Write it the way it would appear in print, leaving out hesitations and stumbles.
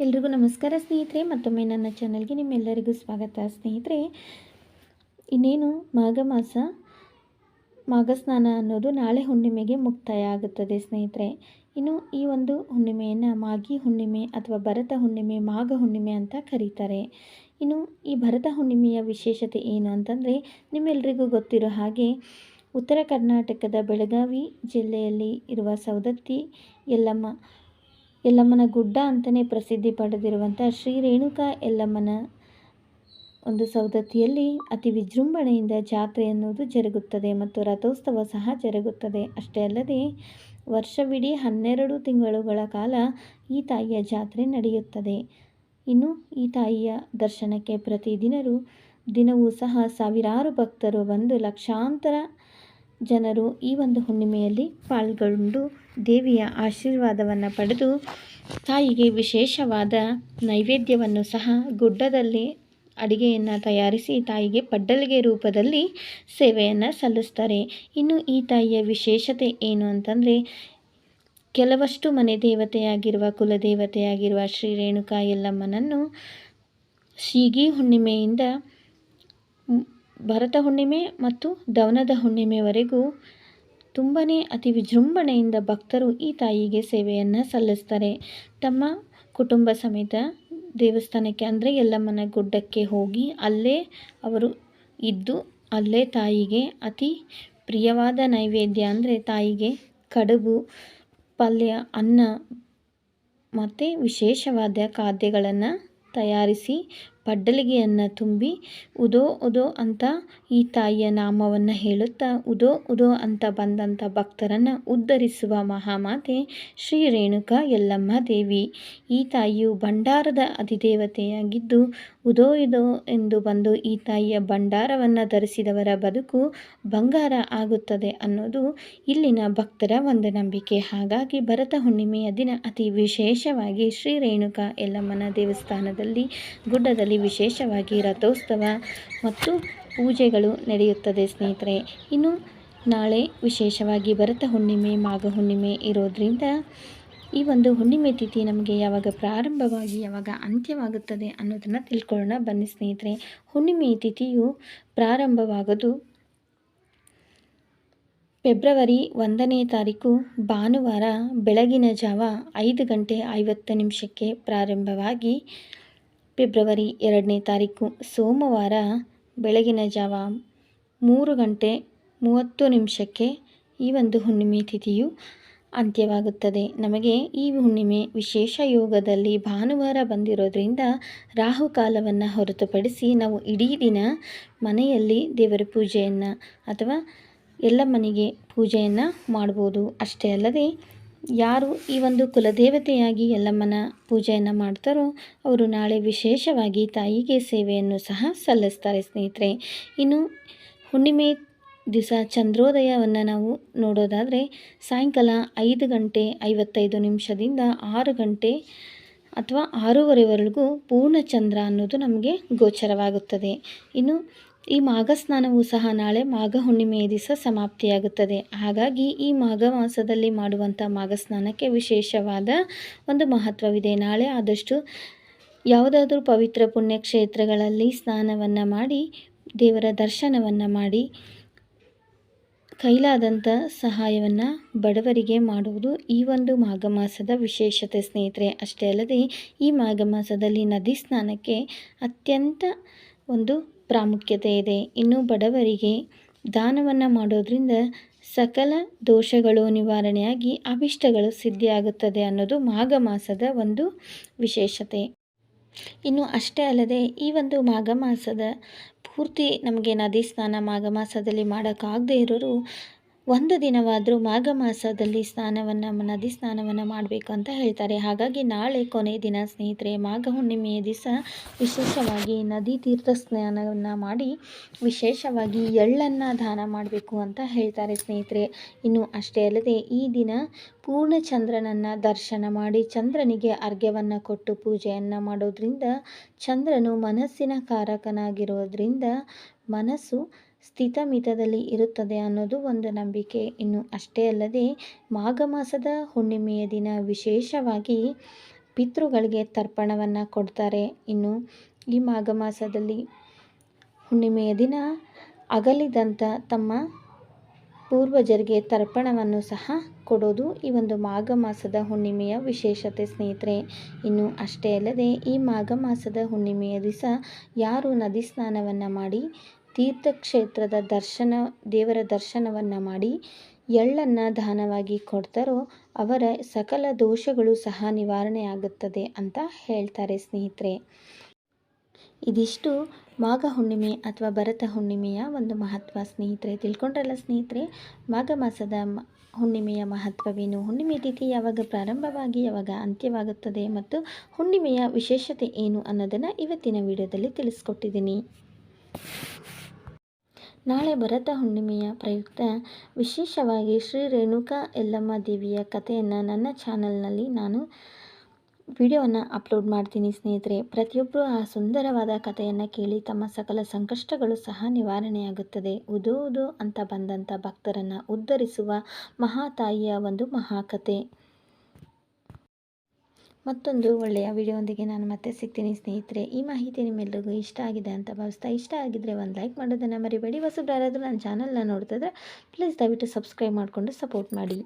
ಎಲ್ರಿಗೂ ನಮಸ್ಕಾರ ಸ್ನೇಹಿತರೆ. ಮತ್ತೊಮ್ಮೆ ನನ್ನ ಚಾನಲ್ಗೆ ನಿಮ್ಮೆಲ್ಲರಿಗೂ ಸ್ವಾಗತ ಸ್ನೇಹಿತರೆ. ಇನ್ನೇನು ಮಾಘ ಸ್ನಾನ ಅನ್ನೋದು ನಾಳೆ ಹುಣ್ಣಿಮೆಗೆ ಮುಕ್ತಾಯ ಆಗುತ್ತದೆ ಸ್ನೇಹಿತರೆ. ಇನ್ನು ಈ ಒಂದು ಹುಣ್ಣಿಮೆಯನ್ನು ಮಾಘಿ ಹುಣ್ಣಿಮೆ ಅಥವಾ ಭರತ ಹುಣ್ಣಿಮೆ, ಮಾಘ ಹುಣ್ಣಿಮೆ ಅಂತ ಕರೀತಾರೆ. ಇನ್ನು ಈ ಭರತ ಹುಣ್ಣಿಮೆಯ ವಿಶೇಷತೆ ಏನು ಅಂತಂದರೆ, ನಿಮ್ಮೆಲ್ಲರಿಗೂ ಗೊತ್ತಿರೋ ಹಾಗೆ ಉತ್ತರ ಕರ್ನಾಟಕದ ಬೆಳಗಾವಿ ಜಿಲ್ಲೆಯಲ್ಲಿ ಇರುವ ಸೌದತ್ತಿ ಯಲ್ಲಮ್ಮನ ಗುಡ್ಡ ಅಂತಲೇ ಪ್ರಸಿದ್ಧಿ ಪಡೆದಿರುವಂಥ ಶ್ರೀ ರೇಣುಕಾ ಯಲ್ಲಮ್ಮನ ಒಂದು ಸೌದತ್ತಿಯಲ್ಲಿ ಅತಿ ವಿಜೃಂಭಣೆಯಿಂದ ಜಾತ್ರೆ ಅನ್ನೋದು ಜರುಗುತ್ತದೆ ಮತ್ತು ರಥೋತ್ಸವ ಸಹ ಜರುಗುತ್ತದೆ. ಅಷ್ಟೇ ಅಲ್ಲದೆ ವರ್ಷವಿಡೀ 12 ತಿಂಗಳುಗಳ ಕಾಲ ಈ ತಾಯಿಯ ಜಾತ್ರೆ ನಡೆಯುತ್ತದೆ. ಇನ್ನು ಈ ತಾಯಿಯ ದರ್ಶನಕ್ಕೆ ದಿನವೂ ಸಹ ಸಾವಿರಾರು ಭಕ್ತರು ಬಂದು ಲಕ್ಷಾಂತರ ಜನರು ಈ ಒಂದು ಹುಣ್ಣಿಮೆಯಲ್ಲಿ ಪಾಲ್ಗೊಂಡು ದೇವಿಯ ಆಶೀರ್ವಾದವನ್ನು ಪಡೆದು ತಾಯಿಗೆ ವಿಶೇಷವಾದ ನೈವೇದ್ಯವನ್ನು ಸಹ ಗುಡ್ಡದಲ್ಲಿ ಅಡಿಗೆಯನ್ನು ತಯಾರಿಸಿ ತಾಯಿಗೆ ಪಡ್ಡಲಿಗೆ ರೂಪದಲ್ಲಿ ಸೇವೆಯನ್ನು ಸಲ್ಲಿಸ್ತಾರೆ. ಇನ್ನು ಈ ತಾಯಿಯ ವಿಶೇಷತೆ ಏನು ಅಂತಂದರೆ, ಕೆಲವಷ್ಟು ಮನೆ ದೇವತೆಯಾಗಿರುವ ಕುಲದೇವತೆಯಾಗಿರುವ ಶ್ರೀ ರೇಣುಕಾ ಯಲ್ಲಮ್ಮನನ್ನು ಶೀಗಿ ಹುಣ್ಣಿಮೆಯಿಂದ ಭರತ ಹುಣ್ಣಿಮೆ ಮತ್ತು ದವನದ ಹುಣ್ಣಿಮೆವರೆಗೂ ಅತಿ ವಿಜೃಂಭಣೆಯಿಂದ ಭಕ್ತರು ಈ ತಾಯಿಗೆ ಸೇವೆಯನ್ನು ಸಲ್ಲಿಸ್ತಾರೆ. ತಮ್ಮ ಕುಟುಂಬ ಸಮೇತ ದೇವಸ್ಥಾನಕ್ಕೆ ಅಂದರೆ ಯಲ್ಲಮ್ಮನ ಗುಡ್ಡಕ್ಕೆ ಹೋಗಿ ಅಲ್ಲೇ ಅವರು ಇದ್ದು ಅಲ್ಲೇ ತಾಯಿಗೆ ಅತಿ ಪ್ರಿಯವಾದ ನೈವೇದ್ಯ ಅಂದರೆ ತಾಯಿಗೆ ಕಡುಬು, ಪಲ್ಯ, ಅನ್ನ ಮತ್ತು ವಿಶೇಷವಾದ ಖಾದ್ಯಗಳನ್ನು ತಯಾರಿಸಿ ಪಡ್ಡಲಿಗೆಯನ್ನು ತುಂಬಿ ಉದೋ ಉದೋ ಅಂತ ಈ ತಾಯಿಯ ನಾಮವನ್ನು ಹೇಳುತ್ತಾ ಉದೋ ಉದೋ ಅಂತ ಬಂದಂಥ ಭಕ್ತರನ್ನು ಉದ್ಧರಿಸುವ ಮಹಾಮಾತೆ ಶ್ರೀ ರೇಣುಕಾ ಯಲ್ಲಮ್ಮ ದೇವಿ. ಈ ತಾಯಿಯು ಭಂಡಾರದ ಅಧಿದೇವತೆಯಾಗಿದ್ದು ಉದೋ ಉದೋ ಎಂದು ಬಂದು ಈ ತಾಯಿಯ ಭಂಡಾರವನ್ನು ಧರಿಸಿದವರ ಬದುಕು ಬಂಗಾರ ಆಗುತ್ತದೆ ಅನ್ನೋದು ಇಲ್ಲಿನ ಭಕ್ತರ ಒಂದು ನಂಬಿಕೆ. ಹಾಗಾಗಿ ಭರತ ಹುಣ್ಣಿಮೆಯ ದಿನ ಅತಿ ವಿಶೇಷವಾಗಿ ಶ್ರೀ ರೇಣುಕಾ ಯಲ್ಲಮ್ಮನ ದೇವಸ್ಥಾನದಲ್ಲಿ ಗುಡ್ಡದಲ್ಲಿ ವಿಶೇಷವಾಗಿ ರಥೋತ್ಸವ ಮತ್ತು ಪೂಜೆಗಳು ನಡೆಯುತ್ತದೆ ಸ್ನೇಹಿತರೆ. ಇನ್ನು ನಾಳೆ ವಿಶೇಷವಾಗಿ ಭರತ ಹುಣ್ಣಿಮೆ, ಮಾಘ ಹುಣ್ಣಿಮೆ ಇರೋದ್ರಿಂದ ಈ ಒಂದು ಹುಣ್ಣಿಮೆ ತಿಥಿ ನಮಗೆ ಯಾವಾಗ ಪ್ರಾರಂಭವಾಗಿ ಯಾವಾಗ ಅಂತ್ಯವಾಗುತ್ತದೆ ಅನ್ನೋದನ್ನು ತಿಳ್ಕೊಳ್ಳೋಣ ಬನ್ನಿ ಸ್ನೇಹಿತರೆ. ಹುಣ್ಣಿಮೆ ತಿಥಿಯು ಪ್ರಾರಂಭವಾಗೋದು ಫೆಬ್ರವರಿ 1ನೇ ತಾರೀಕು ಭಾನುವಾರ ಬೆಳಗಿನ ಜಾವ 5:50 ಪ್ರಾರಂಭವಾಗಿ ಫೆಬ್ರವರಿ 2ನೇ ತಾರೀಕು ಸೋಮವಾರ ಬೆಳಗಿನ ಜಾವ 3:30 ಈ ಒಂದು ಹುಣ್ಣಿಮೆ ತಿಥಿಯು ಅಂತ್ಯವಾಗುತ್ತದೆ. ನಮಗೆ ಈ ಹುಣ್ಣಿಮೆ ವಿಶೇಷ ಯೋಗದಲ್ಲಿ ಭಾನುವಾರ ಬಂದಿರೋದ್ರಿಂದ ರಾಹುಕಾಲವನ್ನು ಹೊರತುಪಡಿಸಿ ನಾವು ಇಡೀ ದಿನ ಮನೆಯಲ್ಲಿ ದೇವರ ಪೂಜೆಯನ್ನು ಅಥವಾ ಯಲ್ಲಮ್ಮನಿಗೆ ಪೂಜೆಯನ್ನು ಮಾಡ್ಬೋದು. ಅಷ್ಟೇ ಅಲ್ಲದೆ ಯಾರು ಈ ಒಂದು ಕುಲದೇವತೆಯಾಗಿ ಯಲ್ಲಮ್ಮನ ಪೂಜೆಯನ್ನು ಮಾಡ್ತಾರೋ ಅವರು ನಾಳೆ ವಿಶೇಷವಾಗಿ ತಾಯಿಗೆ ಸೇವೆಯನ್ನು ಸಹ ಸಲ್ಲಿಸ್ತಾರೆ ಸ್ನೇಹಿತರೆ. ಇನ್ನು ಹುಣ್ಣಿಮೆ ದಿವಸ ಚಂದ್ರೋದಯವನ್ನು ನಾವು ನೋಡೋದಾದರೆ ಸಾಯಂಕಾಲ 5:55 6 ಗಂಟೆ ಅಥವಾ 6:30ವರೆಗೂ ಪೂರ್ಣಚಂದ್ರ ಅನ್ನೋದು ನಮಗೆ ಗೋಚರವಾಗುತ್ತದೆ. ಇನ್ನು ಈ ಮಾಘ ಸ್ನಾನವೂ ಸಹ ನಾಳೆ ಮಾಘ ಹುಣ್ಣಿಮೆಯ ದಿವಸ ಸಮಾಪ್ತಿಯಾಗುತ್ತದೆ. ಹಾಗಾಗಿ ಈ ಮಾಘ ಮಾಸದಲ್ಲಿ ಮಾಡುವಂಥ ಮಾಘ ಸ್ನಾನಕ್ಕೆ ವಿಶೇಷವಾದ ಒಂದು ಮಹತ್ವವಿದೆ. ನಾಳೆ ಆದಷ್ಟು ಯಾವುದಾದ್ರೂ ಪವಿತ್ರ ಪುಣ್ಯಕ್ಷೇತ್ರಗಳಲ್ಲಿ ಸ್ನಾನವನ್ನು ಮಾಡಿ ದೇವರ ದರ್ಶನವನ್ನು ಮಾಡಿ ಕೈಲಾದಂಥ ಸಹಾಯವನ್ನು ಬಡವರಿಗೆ ಮಾಡುವುದು ಈ ಒಂದು ಮಾಘ ಮಾಸದ ವಿಶೇಷತೆ ಸ್ನೇಹಿತರೆ. ಅಷ್ಟೇ ಅಲ್ಲದೆ ಈ ಮಾಘ ಮಾಸದಲ್ಲಿ ನದಿ ಸ್ನಾನಕ್ಕೆ ಅತ್ಯಂತ ಒಂದು ಪ್ರಾಮುಖ್ಯತೆ ಇದೆ. ಇನ್ನು ಬಡವರಿಗೆ ದಾನವನ್ನು ಮಾಡೋದ್ರಿಂದ ಸಕಲ ದೋಷಗಳು ನಿವಾರಣೆಯಾಗಿ ಅಭಿಷ್ಟಗಳು ಸಿದ್ಧಿಯಾಗುತ್ತದೆ ಅನ್ನೋದು ಮಾಘ ಮಾಸದ ಒಂದು ವಿಶೇಷತೆ. ಇನ್ನು ಅಷ್ಟೇ ಅಲ್ಲದೆ ಈ ಒಂದು ಮಾಘ ಮಾಸದ ಪೂರ್ತಿ ನಮಗೆ ನದಿ ಸ್ನಾನ ಮಾಘ ಮಾಸದಲ್ಲಿ ಮಾಡೋಕ್ಕಾಗದೇ ಇರೋರು ಒಂದು ದಿನವಾದರೂ ಮಾಘ ಮಾಸದಲ್ಲಿ ನದಿ ಸ್ನಾನವನ್ನು ಮಾಡಬೇಕು ಅಂತ ಹೇಳ್ತಾರೆ. ಹಾಗಾಗಿ ನಾಳೆ ಕೊನೆಯ ದಿನ ಸ್ನೇಹಿತರೆ, ಮಾಘ ಹುಣ್ಣಿಮೆಯ ದಿವಸ ವಿಶೇಷವಾಗಿ ನದಿ ತೀರ್ಥ ಸ್ನಾನವನ್ನು ಮಾಡಿ ವಿಶೇಷವಾಗಿ ಎಳ್ಳನ್ನು ದಾನ ಮಾಡಬೇಕು ಅಂತ ಹೇಳ್ತಾರೆ ಸ್ನೇಹಿತರೆ. ಇನ್ನು ಅಷ್ಟೇ ಅಲ್ಲದೆ ಈ ದಿನ ಪೂರ್ಣಚಂದ್ರನನ್ನು ದರ್ಶನ ಮಾಡಿ ಚಂದ್ರನಿಗೆ ಅರ್ಘ್ಯವನ್ನು ಕೊಟ್ಟು ಪೂಜೆಯನ್ನು ಮಾಡೋದ್ರಿಂದ ಚಂದ್ರನು ಮನಸ್ಸಿನ ಕಾರಕನಾಗಿರೋದ್ರಿಂದ ಮನಸ್ಸು ಸ್ಥಿತಮಿತದಲ್ಲಿ ಇರುತ್ತದೆ ಅನ್ನೋದು ಒಂದು ನಂಬಿಕೆ. ಇನ್ನು ಅಷ್ಟೇ ಅಲ್ಲದೆ ಮಾಘ ಮಾಸದ ಹುಣ್ಣಿಮೆಯ ದಿನ ವಿಶೇಷವಾಗಿ ಪಿತೃಗಳಿಗೆ ತರ್ಪಣವನ್ನು ಕೊಡ್ತಾರೆ. ಇನ್ನು ಈ ಮಾಘ ಮಾಸದಲ್ಲಿ ಹುಣ್ಣಿಮೆಯ ದಿನ ಅಗಲಿದಂಥ ತಮ್ಮ ಪೂರ್ವಜರಿಗೆ ತರ್ಪಣವನ್ನು ಸಹ ಕೊಡೋದು ಈ ಒಂದು ಮಾಘ ಮಾಸದ ಹುಣ್ಣಿಮೆಯ ವಿಶೇಷತೆ ಸ್ನೇಹಿತರೆ. ಇನ್ನು ಅಷ್ಟೇ ಅಲ್ಲದೆ ಈ ಮಾಘ ಮಾಸದ ಹುಣ್ಣಿಮೆಯ ದಿವಸ ಯಾರು ನದಿ ಸ್ನಾನವನ್ನು ಮಾಡಿ ತೀರ್ಥಕ್ಷೇತ್ರದ ದೇವರ ದರ್ಶನವನ್ನು ಮಾಡಿ ಎಳ್ಳನ್ನು ದಾನವಾಗಿ ಕೊಡ್ತಾರೋ ಅವರ ಸಕಲ ದೋಷಗಳು ಸಹ ನಿವಾರಣೆ ಆಗುತ್ತದೆ ಅಂತ ಹೇಳ್ತಾರೆ ಸ್ನೇಹಿತರೆ. ಇದಿಷ್ಟು ಮಾಘ ಹುಣ್ಣಿಮೆ ಅಥವಾ ಭರತ ಹುಣ್ಣಿಮೆಯ ಒಂದು ಮಹತ್ವ ಸ್ನೇಹಿತರೆ. ತಿಳ್ಕೊಂಡ್ರಲ್ಲ ಸ್ನೇಹಿತರೆ, ಮಾಘ ಮಾಸದ ಹುಣ್ಣಿಮೆಯ ಮಹತ್ವವೇನು, ಹುಣ್ಣಿಮೆ ತಿಥಿ ಯಾವಾಗ ಪ್ರಾರಂಭವಾಗಿ ಯಾವಾಗ ಅಂತ್ಯವಾಗುತ್ತದೆ ಮತ್ತು ಹುಣ್ಣಿಮೆಯ ವಿಶೇಷತೆ ಏನು ಅನ್ನೋದನ್ನು ಇವತ್ತಿನ ವಿಡಿಯೋದಲ್ಲಿ ತಿಳಿಸ್ಕೊಟ್ಟಿದ್ದೀನಿ. ನಾಳೆ ಭರತ ಹುಣ್ಣಿಮೆಯ ಪ್ರಯುಕ್ತ ವಿಶೇಷವಾಗಿ ಶ್ರೀ ರೇಣುಕಾ ಯಲ್ಲಮ್ಮ ದೇವಿಯ ಕಥೆಯನ್ನು ನನ್ನ ಚಾನಲ್ನಲ್ಲಿ ನಾನು ವಿಡಿಯೋವನ್ನು ಅಪ್ಲೋಡ್ ಮಾಡ್ತೀನಿ ಸ್ನೇಹಿತರೆ. ಪ್ರತಿಯೊಬ್ಬರು ಆ ಸುಂದರವಾದ ಕಥೆಯನ್ನು ಕೇಳಿ ತಮ್ಮ ಸಕಲ ಸಂಕಷ್ಟಗಳು ಸಹ ನಿವಾರಣೆಯಾಗುತ್ತದೆ. ಉದೋ ಅಂತ ಬಂದಂಥ ಭಕ್ತರನ್ನು ಉದ್ಧರಿಸುವ ಮಹಾತಾಯಿಯ ಒಂದು ಮಹಾಕಥೆ. ಮತ್ತೊಂದು ಒಳ್ಳೆಯ ವಿಡಿಯೋದೊಂದಿಗೆ ನಾನು ಮತ್ತೆ ಸಿಗ್ತೀನಿ ಸ್ನೇಹಿತರೆ. ಈ ಮಾಹಿತಿ ನಿಮ್ಮೆಲ್ಲರಿಗೂ ಇಷ್ಟ ಆಗಿದೆ ಅಂತ ಭಾವಿಸ್ತಾ, ಇಷ್ಟ ಆಗಿದ್ದರೆ ಒಂದು ಲೈಕ್ ಮಾಡೋದನ್ನು ಮರಿಬೇಡಿ. ಹೊಸಬ್ರು ಯಾರಾದರೂ ನನ್ನ ಚಾನಲ್ನ ನೋಡ್ತಿದ್ರೆ ಪ್ಲೀಸ್ ದಯವಿಟ್ಟು ಸಬ್ಸ್ಕ್ರೈಬ್ ಮಾಡಿಕೊಂಡು ಸಪೋರ್ಟ್ ಮಾಡಿ.